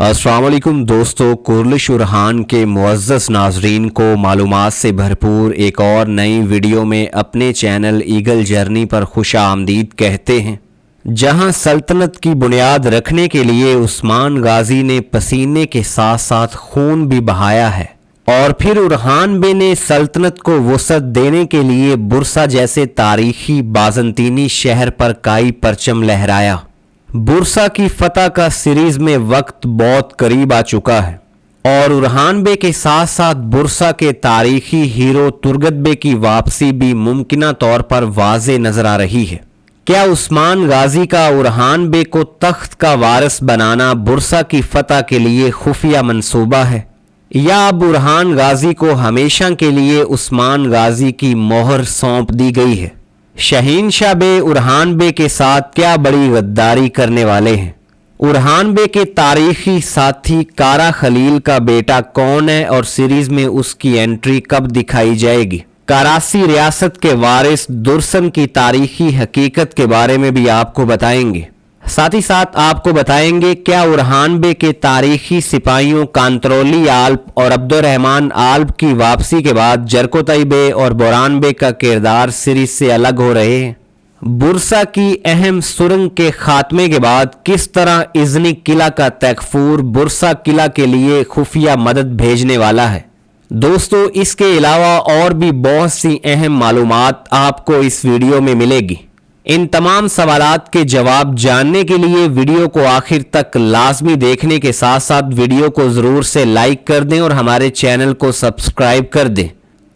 अस्सलाम वालेकुम दोस्तों, कुर्लिश उरहान के मुअज़्ज़ज़ नाज़रीन को मालूमात से भरपूर एक और नई वीडियो में अपने चैनल ईगल जर्नी पर खुश आमदीद कहते हैं। जहां सल्तनत की बुनियाद रखने के लिए उस्मान गाजी ने पसीने के साथ साथ खून भी बहाया है और फिर उरहान बे ने सल्तनत को वसअत देने के लिए बुरसा जैसे तारीखी बाज़ंतीनी शहर पर काई परचम लहराया। बुरसा की फतह का सीरीज में वक्त बहुत करीब आ चुका है और उरहान बे के साथ साथ बुरसा के तारीखी हीरो तुर्गत बे की वापसी भी मुमकिना तौर पर वाज़े नजर आ रही है। क्या उस्मान गाजी का उरहान बे को तख्त का वारिस बनाना बुरसा की फतह के लिए खुफिया मंसूबा है, या अब उरहान गाजी को हमेशा के लिए उस्मान गाजी की मोहर सौंप दी गई है? शहीनशाह बे उरहान बे के साथ क्या बड़ी गद्दारी करने वाले हैं? उरहान बे के तारीखी साथी कारा खलील का बेटा कौन है और सीरीज में उसकी एंट्री कब दिखाई जाएगी? कराची रियासत के वारिस दुर्सन की तारीखी हकीकत के बारे में भी आपको बताएंगे। साथ ही साथ आपको बताएंगे क्या उरहान बे के तारीखी सिपाहियों कांतरौली आल्प और अब्दुर्रहमान आल्प की वापसी के बाद जरकोतई बे और बोरान बे का किरदार सीरीज से अलग हो रहे हैं। बुरसा की अहम सुरंग के खात्मे के बाद किस तरह इज़नी किला का तकफूर बुरसा किला के लिए खुफिया मदद भेजने वाला है। दोस्तों, इसके अलावा और भी बहुत सी अहम मालूमात आपको इस वीडियो में मिलेगी। इन तमाम सवालात के जवाब जानने के लिए वीडियो को आखिर तक लाजमी देखने के साथ साथ वीडियो को ज़रूर से लाइक कर दें और हमारे चैनल को सब्सक्राइब कर दें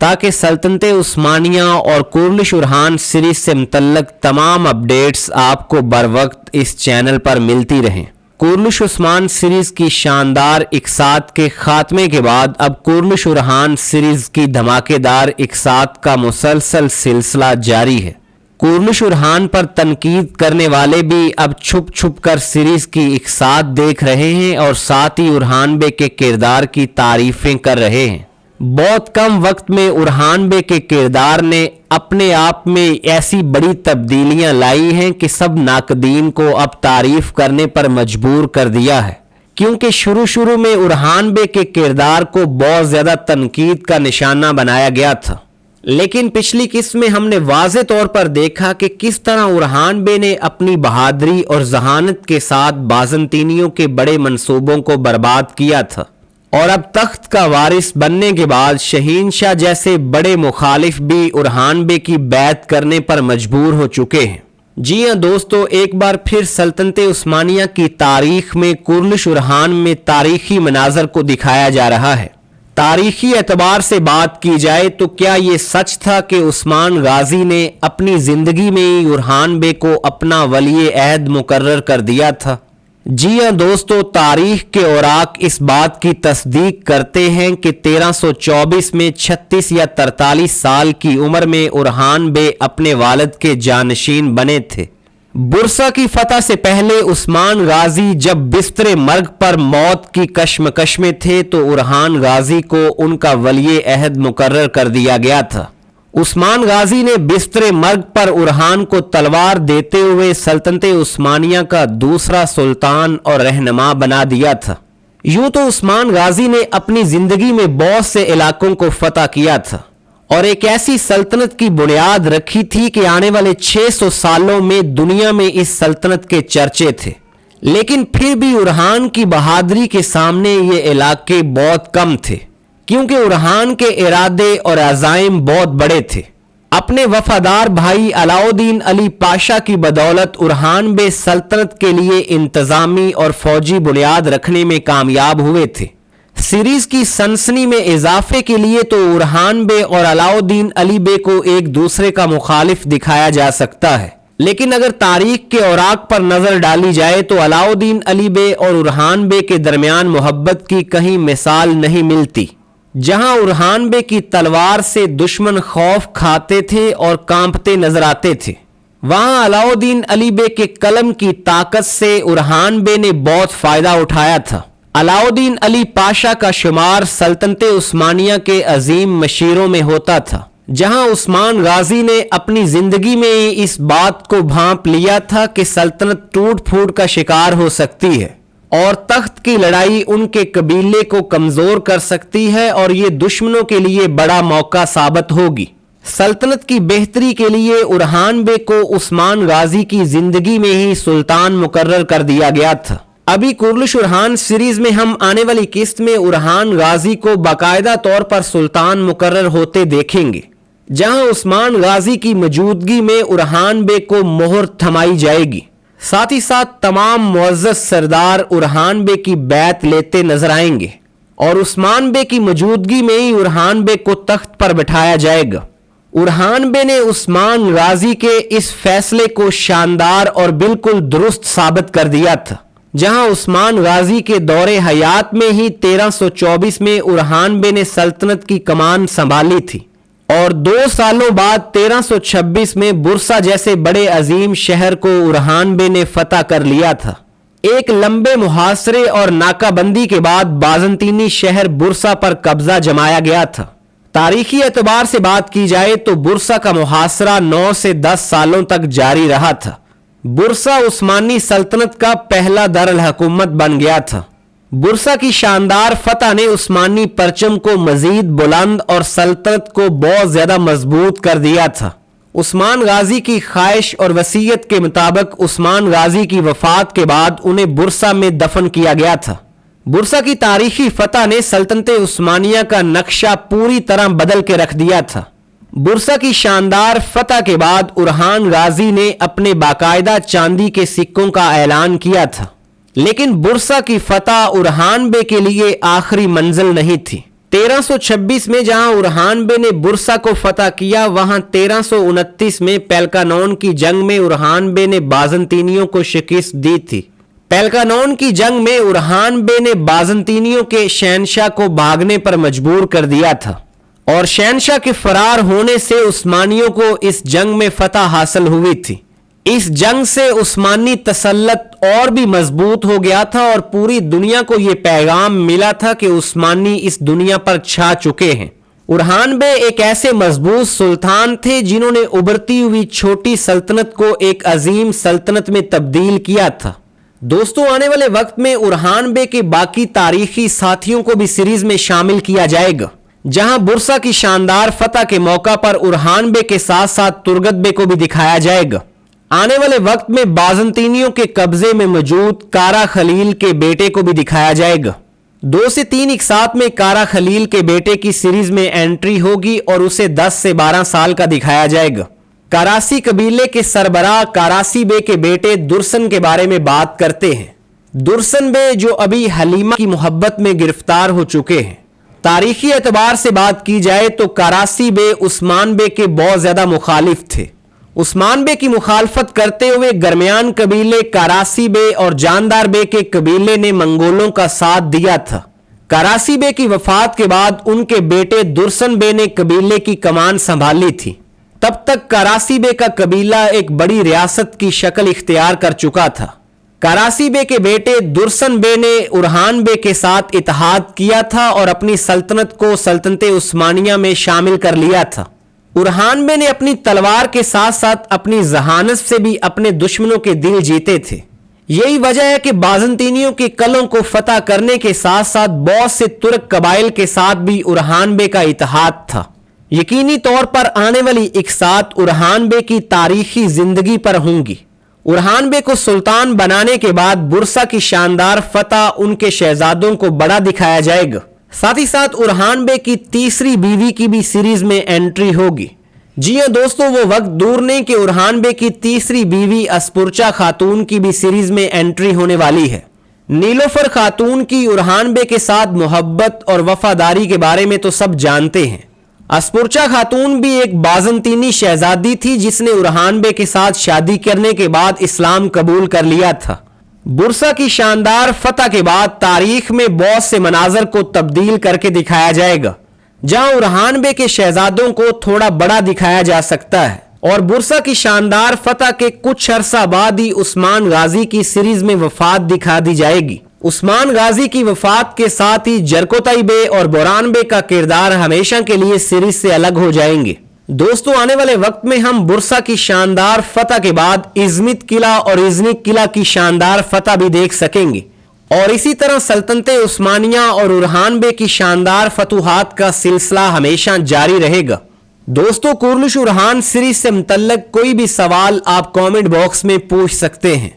ताकि सल्तनते उस्मानिया और कुर्लिश उरहान सीरीज से मुतल्लक तमाम अपडेट्स आपको बर वक्त इस चैनल पर मिलती रहें। कुर्लिश उस्मान सीरीज की शानदार इकसात के खात्मे के बाद अब कुर्लिश उरहान सीरीज की धमाकेदार इकसात का मुसलसल सिलसिला जारी है। कुर्लिश उरहान पर तनकीद करने वाले भी अब छुप छुप कर सीरीज की इकसात देख रहे हैं और साथ ही उरहान बे के किरदार की तारीफें कर रहे हैं। बहुत कम वक्त में उरहान बे के किरदार ने अपने आप में ऐसी बड़ी तब्दीलियां लाई हैं कि सब नाकदीन को अब तारीफ करने पर मजबूर कर दिया है, क्योंकि शुरू में उरहान बे के किरदार को बहुत ज्यादा तनकीद का निशाना बनाया गया था, लेकिन पिछली किस्त में हमने वाज़े तौर पर देखा कि किस तरह उरहान बे ने अपनी बहादुरी और जहानत के साथ बाज़ंतीनियों के बड़े मंसूबों को बर्बाद किया था और अब तख्त का वारिस बनने के बाद शहीनशाह जैसे बड़े मुखालिफ भी उरहान बे की बैत करने पर मजबूर हो चुके हैं। जी हां दोस्तों, एक बार फिर सल्तनते उस्मानिया की तारीख में कुर्लिश उरहान में तारीखी मनाजर को दिखाया जा रहा है। तारीखी एतबार से बात की जाए तो क्या ये सच था कि उस्मान गाजी ने अपनी जिंदगी में ही उरहान बे को अपना वली अहद मुकर्रर कर दिया था? जी हां दोस्तों, तारीख के औराक इस बात की तस्दीक करते हैं कि 1324 में 36 या 43 साल की उम्र में उरहान बे अपने वालिद के जानशीन बने थे। बुरसा की फतह से पहले उस्मान गाजी जब बिस्तरे मर्ग पर मौत की कश्मकश में थे तो उरहान गाजी को उनका वली अहद मुकर्रर कर दिया गया था। उस्मान गाजी ने बिस्तरे मर्ग पर उरहान को तलवार देते हुए सल्तनते उस्मानिया का दूसरा सुल्तान और रहनुमा बना दिया था। यूं तो उस्मान गाजी ने अपनी जिंदगी में बहुत से इलाकों को फतह किया था और एक ऐसी सल्तनत की बुनियाद रखी थी कि आने वाले 600 सालों में दुनिया में इस सल्तनत के चर्चे थे, लेकिन फिर भी उरहान की बहादुरी के सामने ये इलाके बहुत कम थे, क्योंकि उरहान के इरादे और अज़ाइम बहुत बड़े थे। अपने वफादार भाई अलाउद्दीन अली पाशा की बदौलत उरहान बे सल्तनत के लिए इंतजामी और फौजी बुनियाद रखने में कामयाब हुए थे। सीरीज की सनसनी में इजाफे के लिए तो उरहान बे और अलाउद्दीन अली बे को एक दूसरे का मुखालिफ दिखाया जा सकता है, लेकिन अगर तारीख के औराक पर नजर डाली जाए तो अलाउद्दीन अली बे और उरहान बे के दरमियान मोहब्बत की कहीं मिसाल नहीं मिलती। जहां उरहान बे की तलवार से दुश्मन खौफ खाते थे और कांपते नजर आते थे, वहां अलाउद्दीन अली बे के कलम की ताकत से उरहान बे ने बहुत फायदा उठाया था। अलाउद्दीन अली पाशा का शुमार सल्तनते उस्मानिया के अजीम मशीरों में होता था, जहां उस्मान गाजी ने अपनी जिंदगी में ही इस बात को भांप लिया था कि सल्तनत टूट फूट का शिकार हो सकती है और तख्त की लड़ाई उनके कबीले को कमजोर कर सकती है और ये दुश्मनों के लिए बड़ा मौका साबित होगी। सल्तनत की बेहतरी के लिए उरहान बे को उस्मान गाजी की जिंदगी में ही सुल्तान मुकर्रर कर दिया गया था। अभी कुर्लिश उरहान सीरीज में हम आने वाली किस्त में उरहान गाजी को बाकायदा तौर पर सुल्तान मुकर्रर होते देखेंगे, जहां उस्मान गाजी की मौजूदगी में उरहान बे को मोहर थमाई जाएगी। साथ ही साथ तमाम मुअज़्ज़ज़ सरदार उरहान बे की बैत लेते नजर आएंगे और उस्मान बे की मौजूदगी में ही उरहान बे को तख्त पर बिठाया जाएगा। उरहान बे ने उस्मान गाजी के इस फैसले को शानदार और बिल्कुल दुरुस्त साबित कर दिया था, जहां उस्मान गाजी के दौरे हयात में ही 1324 में उरहान बे ने सल्तनत की कमान संभाली थी और 2 सालों बाद 1326 में बुरसा जैसे बड़े अजीम शहर को उरहान बे ने फतह कर लिया था। एक लंबे मुहासरे और नाकाबंदी के बाद बाज़ंतीनी शहर बुरसा पर कब्जा जमाया गया था। तारीखी एतबार से बात की जाए तो बुरसा का मुहासरा 9 से 10 सालों तक जारी रहा था। बुरसा उस्मानी सल्तनत का पहला दारुल हुकूमत बन गया था। बुरसा की शानदार फतह ने उस्मानी परचम को मजीद बुलंद और सल्तनत को बहुत ज्यादा मजबूत कर दिया था। उस्मान गाजी की ख्वाहिश और वसीयत के मुताबिक उस्मान गाजी की वफात के बाद उन्हें बुरसा में दफन किया गया था। बुरसा की तारीखी फतह ने सल्तनत उस्मानिया का नक्शा पूरी तरह बदल के रख दिया था। बुरसा की शानदार फतह के बाद उरहान गाजी ने अपने बाकायदा चांदी के सिक्कों का ऐलान किया था, लेकिन बुरसा की फतह उरहान बे के लिए आखिरी मंजिल नहीं थी। 1326 में जहां उरहान बे ने बुरसा को फतह किया, वहां 1329 में पेलकानौन की जंग में उरहान बे ने बाज़ंतीनियों को शिकस्त दी थी। पेलकानौन की जंग में उरहान बे ने बाज़ंतीनियों के शहनशाह को भागने पर मजबूर कर दिया था और शहनशाह के फरार होने से उस्मानियों को इस जंग में फतह हासिल हुई थी। इस जंग से उस्मानी तसल्लत और भी मजबूत हो गया था और पूरी दुनिया को यह पैगाम मिला था कि उस्मानी इस दुनिया पर छा चुके हैं। उरहान बे एक ऐसे मजबूत सुल्तान थे जिन्होंने उभरती हुई छोटी सल्तनत को एक अजीम सल्तनत में तब्दील किया था। दोस्तों, आने वाले वक्त में उरहान बे के बाकी तारीखी साथियों को भी सीरीज में शामिल किया जाएगा, जहां बुरसा की शानदार फतह के मौका पर उरहान बे के साथ साथ तुर्गत बे को भी दिखाया जाएगा। आने वाले वक्त में बाज़ंतीनियों के कब्जे में मौजूद कारा खलील के बेटे को भी दिखाया जाएगा। 2 से 3 एक साथ में कारा खलील के बेटे की सीरीज में एंट्री होगी और उसे 10 से 12 साल का दिखाया जाएगा। कारासी कबीले के सरबराह कारासी बे के बेटे दुर्सन के बारे में बात करते हैं। दुर्सन बे जो अभी हलीमा की मोहब्बत में गिरफ्तार हो चुके हैं। तारीखी एतबार से बात की जाए तो कारासी बे उस्मान बे के बहुत ज्यादा मुखालिफ थे। उस्मान बे की मुखालफत करते हुए दरमियान कबीले कारासी बे और जानदार बे के कबीले ने मंगोलों का साथ दिया था। कारासी बे की वफात के बाद उनके बेटे दुर्सन बे ने कबीले की कमान संभाली थी। तब तक कारासी बे का कबीला एक बड़ी रियासत की शक्ल इख्तियार कर चुका था। कारासी बे के बेटे दुर्सन बे ने उरहान बे के साथ इत्तेहाद किया था और अपनी सल्तनत को सल्तनत उस्मानिया में शामिल कर लिया था। उरहान बे ने अपनी तलवार के साथ साथ अपनी जहानत से भी अपने दुश्मनों के दिल जीते थे। यही वजह है कि बाज़ंतीनियों के कलों को फतह करने के साथ साथ बहुत से तुर्क कबाइल के साथ भी उरहान बे का इत्तेहाद था। यकीनी तौर पर आने वाली इकसात उरहान बे की तारीखी जिंदगी पर होंगी। उरहान बे को सुल्तान बनाने के बाद बुरसा की शानदार फतह उनके शहजादों को बड़ा दिखाया जाएगा। साथ ही साथ उरहान बे की तीसरी बीवी की भी सीरीज में एंट्री होगी। जी हां दोस्तों, वो वक्त दूर नहीं कि उरहान बे की तीसरी बीवी अस्पुरचा खातून की भी सीरीज में एंट्री होने वाली है। नीलोफर खातून की उरहान बे के साथ मोहब्बत और वफादारी के बारे में तो सब जानते हैं। अस्पुरचा खातून भी एक बाज़ंतीनी शहजादी थी जिसने उरहान बे के साथ शादी करने के बाद इस्लाम कबूल कर लिया था। बुरसा की शानदार फतह के बाद तारीख में बहुत से मनाजर को तब्दील करके दिखाया जाएगा, जहां उरहान बे के शहजादों को थोड़ा बड़ा दिखाया जा सकता है और बुरसा की शानदार फतह के कुछ अरसा बाद ही उस्मान गाजी की सीरीज में वफात दिखा दी जाएगी। उस्मान गाजी की वफात के साथ ही जरकोताई बे और बोरान बे का किरदार हमेशा के लिए सीरीज से अलग हो जाएंगे। दोस्तों, आने वाले वक्त में हम बुरसा की शानदार फतह के बाद इज़मित किला और इज़निक किला की शानदार फतह भी देख सकेंगे اور اسی طرح سلطنت عثمانیہ اور اورحان بے کی شاندار فتوحات کا سلسلہ ہمیشہ جاری رہے گا۔ دوستو، کورلش اورحان سیریز سے متعلق کوئی بھی سوال آپ کامنٹ باکس میں پوچھ سکتے ہیں۔